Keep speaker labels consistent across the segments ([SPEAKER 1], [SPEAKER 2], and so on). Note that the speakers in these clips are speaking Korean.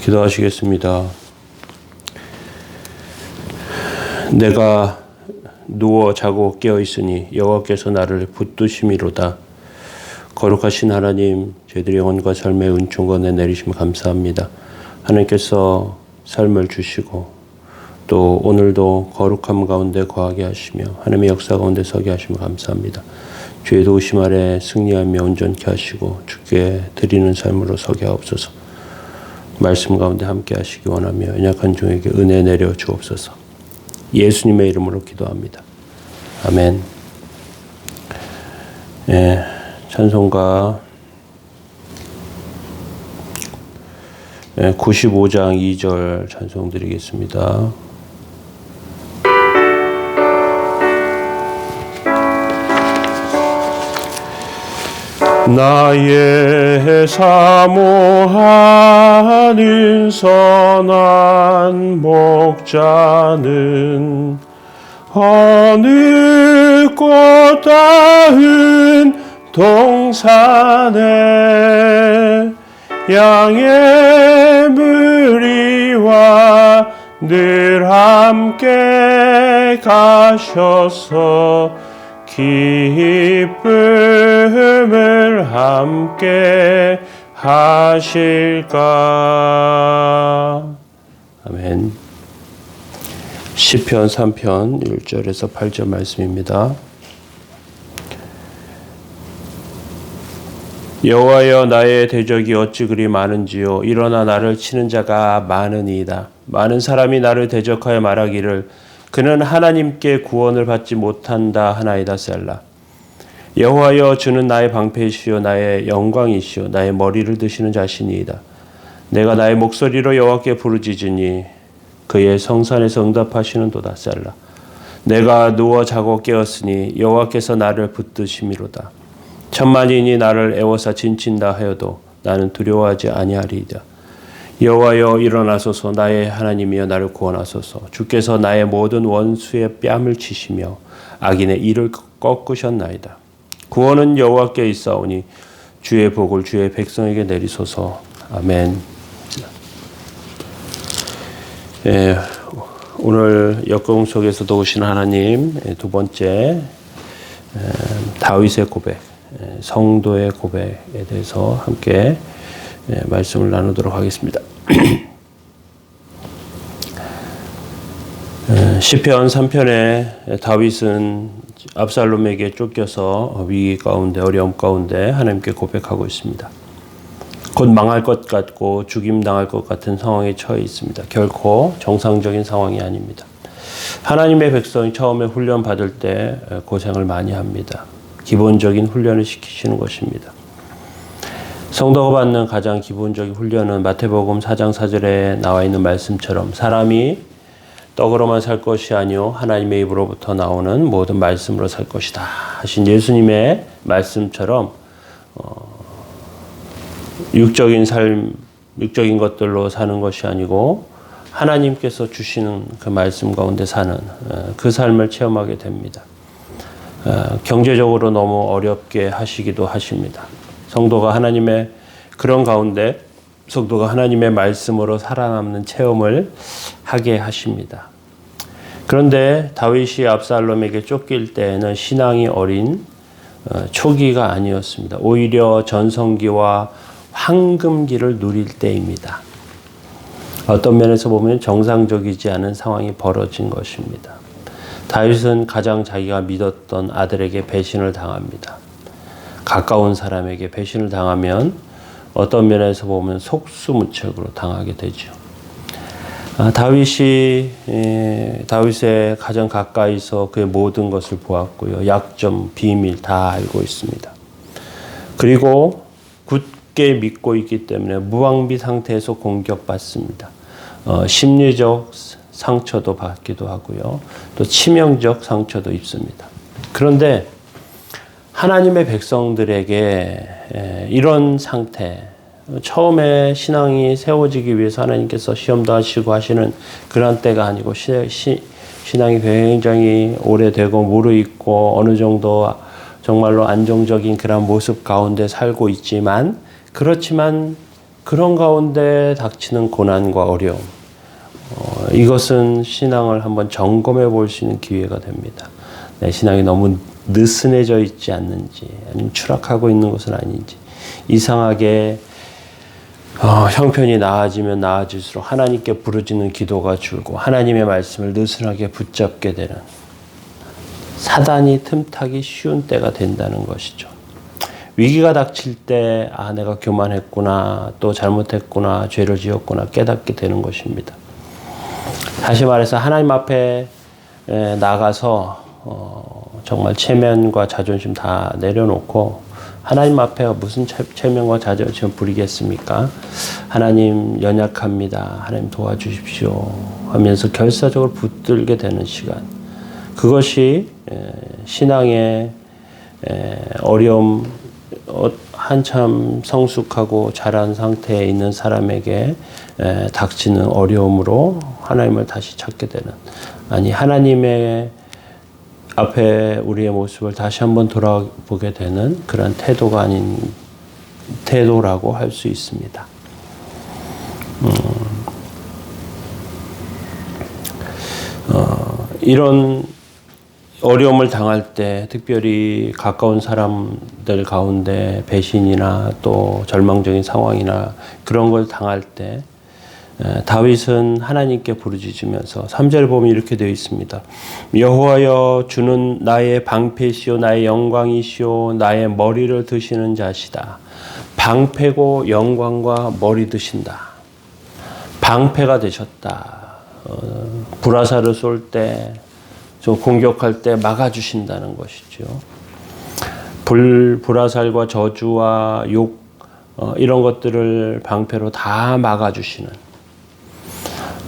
[SPEAKER 1] 기도하시겠습니다. 내가 누워 자고 깨어 있으니 여호와께서 나를 붙드심이로다. 거룩하신 하나님, 저희들의 영혼과 삶의 은총과 은혜 내리시면 감사합니다. 하나님께서 삶을 주시고 또 오늘도 거룩함 가운데 거하게 하시며 하나님의 역사 가운데 서게 하시면 감사합니다. 주의 도우심 아래 승리하며 온전케 하시고 주께 드리는 삶으로 서게 하옵소서. 말씀 가운데 함께 하시기 원하며 연약한 종에게 은혜 내려 주옵소서. 예수님의 이름으로 기도합니다. 아멘. 찬송가 95장 2절 찬송 드리겠습니다. 나의 사모하는 선한 목자는 어느 꽃다운 동산에 양의 무리와 늘 함께 가셔서 기쁨을 함께 하실까. 아멘. 시편 3편 1절에서 8절 말씀입니다. 여호와여, 나의 대적이 어찌 그리 많은지요. 일어나 나를 치는 자가 많으니이다. 많은 사람이 나를 대적하여 말하기를 그는 하나님께 구원을 받지 못한다 하나이다. 셀라. 여호와여, 주는 나의 방패이시요 나의 영광이시요 나의 머리를 드시는 자신이이다. 내가 나의 목소리로 여호와께 부르짖으니 그의 성산에서 응답하시는도다. 셀라. 내가 누워 자고 깨었으니 여호와께서 나를 붙드심이로다. 천만인이 나를 애워싸 진친다 하여도 나는 두려워하지 아니하리이다. 여호와여, 일어나소서. 나의 하나님이여, 나를 구원하소서. 주께서 나의 모든 원수의 뺨을 치시며 악인의 이를 꺾으셨나이다. 구원은 여호와께 있사오니 주의 복을 주의 백성에게 내리소서. 아멘. 오늘 역경 속에서도 오신 하나님, 두 번째 다윗의 고백, 성도의 고백에 대해서 함께 말씀을 나누도록 하겠습니다. 시편 3편에 다윗은 압살롬에게 쫓겨서 위기 가운데, 어려움 가운데 하나님께 고백하고 있습니다. 곧 망할 것 같고 죽임당할 것 같은 상황에 처해 있습니다. 결코 정상적인 상황이 아닙니다. 하나님의 백성이 처음에 훈련 받을 때 고생을 많이 합니다. 기본적인 훈련을 시키시는 것입니다. 성도가 받는 가장 기본적인 훈련은 마태복음 4장 4절에 나와 있는 말씀처럼 사람이 떡으로만 살 것이 아니요 하나님의 입으로부터 나오는 모든 말씀으로 살 것이다 하신 예수님의 말씀처럼 육적인 삶, 육적인 것들로 사는 것이 아니고 하나님께서 주시는 그 말씀 가운데 사는 그 삶을 체험하게 됩니다. 경제적으로 너무 어렵게 하시기도 하십니다. 성도가 하나님의 그런 가운데 성도가 하나님의 말씀으로 살아남는 체험을 하게 하십니다. 그런데 다윗이 압살롬에게 쫓길 때에는 신앙이 어린 초기가 아니었습니다. 오히려 전성기와 황금기를 누릴 때입니다. 어떤 면에서 보면 정상적이지 않은 상황이 벌어진 것입니다. 다윗은 가장 자기가 믿었던 아들에게 배신을 당합니다. 가까운 사람에게 배신을 당하면 어떤 면에서 보면 속수무책으로 당하게 되죠. 다윗의 가장 가까이서 그의 모든 것을 보았고요. 약점, 비밀 다 알고 있습니다. 그리고 굳게 믿고 있기 때문에 무방비 상태에서 공격받습니다. 심리적 상처도 받기도 하고요. 또 치명적 상처도 입습니다. 그런데 하나님의 백성들에게 이런 상태, 처음에 신앙이 세워지기 위해서 하나님께서 시험도 하시고 하시는 그런 때가 아니고 신앙이 굉장히 오래되고 무르익고 어느 정도 정말로 안정적인 그런 모습 가운데 살고 있지만 그렇지만 그런 가운데 닥치는 고난과 어려움, 이것은 신앙을 한번 점검해 볼 수 있는 기회가 됩니다. 내 신앙이 너무 느슨해져 있지 않는지, 아니면 추락하고 있는 것은 아닌지, 이상하게 형편이 나아지면 나아질수록 하나님께 부르짖는 기도가 줄고 하나님의 말씀을 느슨하게 붙잡게 되는, 사단이 틈타기 쉬운 때가 된다는 것이죠. 위기가 닥칠 때 내가 교만했구나, 또 잘못했구나, 죄를 지었구나 깨닫게 되는 것입니다. 다시 말해서 하나님 앞에 나가서 정말 체면과 자존심 다 내려놓고 하나님 앞에 무슨 체면과 자존심 부리겠습니까? 하나님 연약합니다. 하나님 도와주십시오 하면서 결사적으로 붙들게 되는 시간. 그것이 신앙의 어려움, 한참 성숙하고 자란 상태에 있는 사람에게 닥치는 어려움으로 하나님을 다시 찾게 되는, 하나님의 앞에 우리의 모습을 다시 한번 돌아보게 되는 그런 태도가 아닌 태도라고 할 수 있습니다. 이런 어려움을 당할 때, 특별히 가까운 사람들 가운데 배신이나 또 절망적인 상황이나 그런 걸 당할 때 다윗은 하나님께 부르짖으면서 3절 보면 이렇게 되어 있습니다. 여호와여, 주는 나의 방패시오 나의 영광이시오 나의 머리를 드시는 자시다. 방패고 영광과 머리 드신다. 방패가 되셨다. 불화살을 쏠 때, 공격할 때 막아주신다는 것이죠. 불화살과 저주와 욕, 이런 것들을 방패로 다 막아주시는,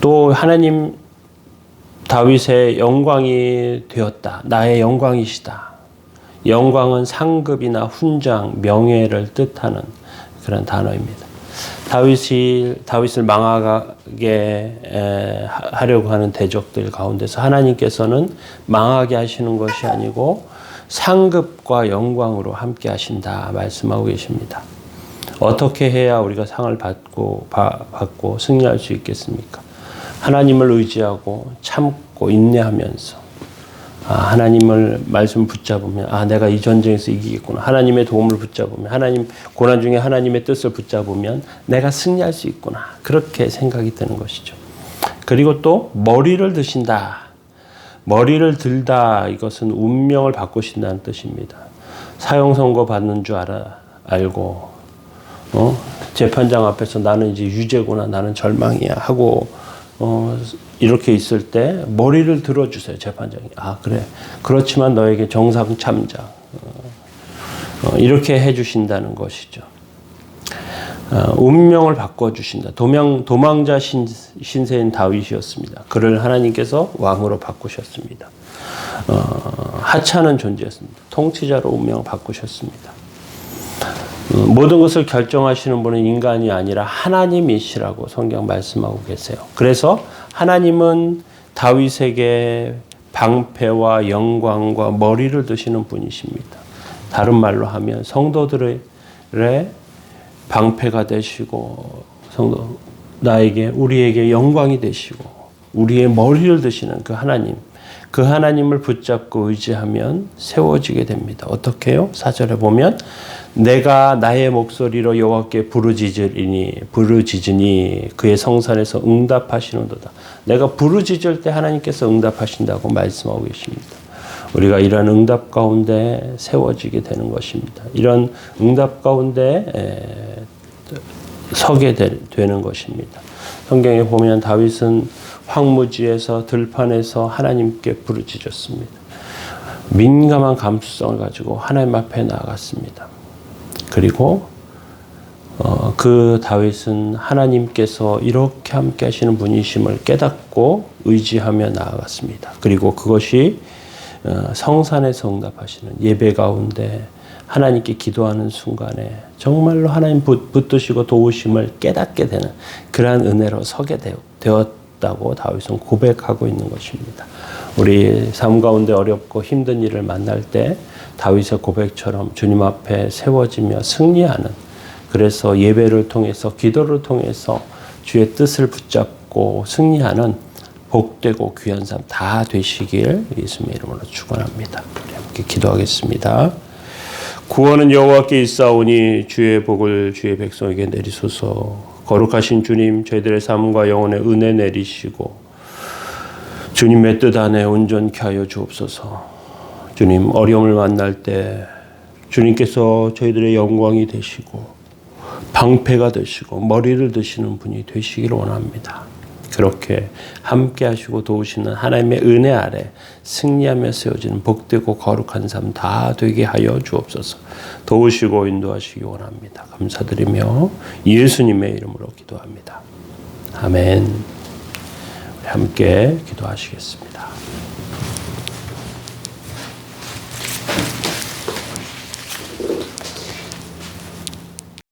[SPEAKER 1] 또 하나님 다윗의 영광이 되었다. 나의 영광이시다. 영광은 상급이나 훈장, 명예를 뜻하는 그런 단어입니다. 다윗을 망하게 하려고 하는 대적들 가운데서 하나님께서는 망하게 하시는 것이 아니고 상급과 영광으로 함께 하신다 말씀하고 계십니다. 어떻게 해야 우리가 상을 받고 승리할 수 있겠습니까? 하나님을 의지하고 참고 인내하면서 하나님을 말씀 붙잡으면 내가 이 전쟁에서 이기겠구나. 하나님의 도움을 붙잡으면, 고난 중에 하나님의 뜻을 붙잡으면 내가 승리할 수 있구나. 그렇게 생각이 드는 것이죠. 그리고 또 머리를 드신다. 머리를 들다, 이것은 운명을 바꾸신다는 뜻입니다. 사형 선고 받는 줄 알고 재판장 앞에서 나는 이제 유죄구나, 나는 절망이야 하고 이렇게 있을 때 머리를 들어주세요, 재판장이. 그래. 그렇지만 너에게 정상 참자. 이렇게 해주신다는 것이죠. 운명을 바꿔주신다. 도망자 신세인 다윗이었습니다. 그를 하나님께서 왕으로 바꾸셨습니다. 하찮은 존재였습니다. 통치자로 운명을 바꾸셨습니다. 모든 것을 결정하시는 분은 인간이 아니라 하나님이시라고 성경 말씀하고 계세요. 그래서 하나님은 다윗에게 방패와 영광과 머리를 드시는 분이십니다. 다른 말로 하면 성도들의 방패가 되시고 우리에게 영광이 되시고 우리의 머리를 드시는 그 하나님, 그 하나님을 붙잡고 의지하면 세워지게 됩니다. 어떻게 해요? 4절에 보면 내가 나의 목소리로 여호와께 부르짖으니 그의 성산에서 응답하시는도다. 내가 부르짖을 때 하나님께서 응답하신다고 말씀하고 계십니다. 우리가 이런 응답 가운데 세워지게 되는 것입니다. 이런 응답 가운데 서게 되는 것입니다. 성경에 보면 다윗은 황무지에서 들판에서 하나님께 부르짖었습니다. 민감한 감수성을 가지고 하나님 앞에 나아갔습니다. 그리고 그 다윗은 하나님께서 이렇게 함께 하시는 분이심을 깨닫고 의지하며 나아갔습니다. 그리고 그것이 성산에서 응답하시는 예배 가운데 하나님께 기도하는 순간에 정말로 하나님 붙드시고 도우심을 깨닫게 되는 그러한 은혜로 서게 되었다고 다윗은 고백하고 있는 것입니다. 우리 삶 가운데 어렵고 힘든 일을 만날 때 다윗의 고백처럼 주님 앞에 세워지며 승리하는 그래서 예배를 통해서 기도를 통해서 주의 뜻을 붙잡고 승리하는 복되고 귀한 삶 다 되시길 예수님의 이름으로 축원합니다. 함께 기도하겠습니다. 구원은 여호와께 있사오니 주의 복을 주의 백성에게 내리소서. 거룩하신 주님, 저희들의 삶과 영혼의 은혜 내리시고 주님의 뜻 안에 온전케 하여 주옵소서. 주님, 어려움을 만날 때 주님께서 저희들의 영광이 되시고 방패가 되시고 머리를 드시는 분이 되시기를 원합니다. 그렇게 함께 하시고 도우시는 하나님의 은혜 아래 승리하며 세워지는 복되고 거룩한 삶 다 되게 하여 주옵소서. 도우시고 인도하시기 원합니다. 감사드리며 예수님의 이름으로 기도합니다. 아멘. 함께 기도하시겠습니다.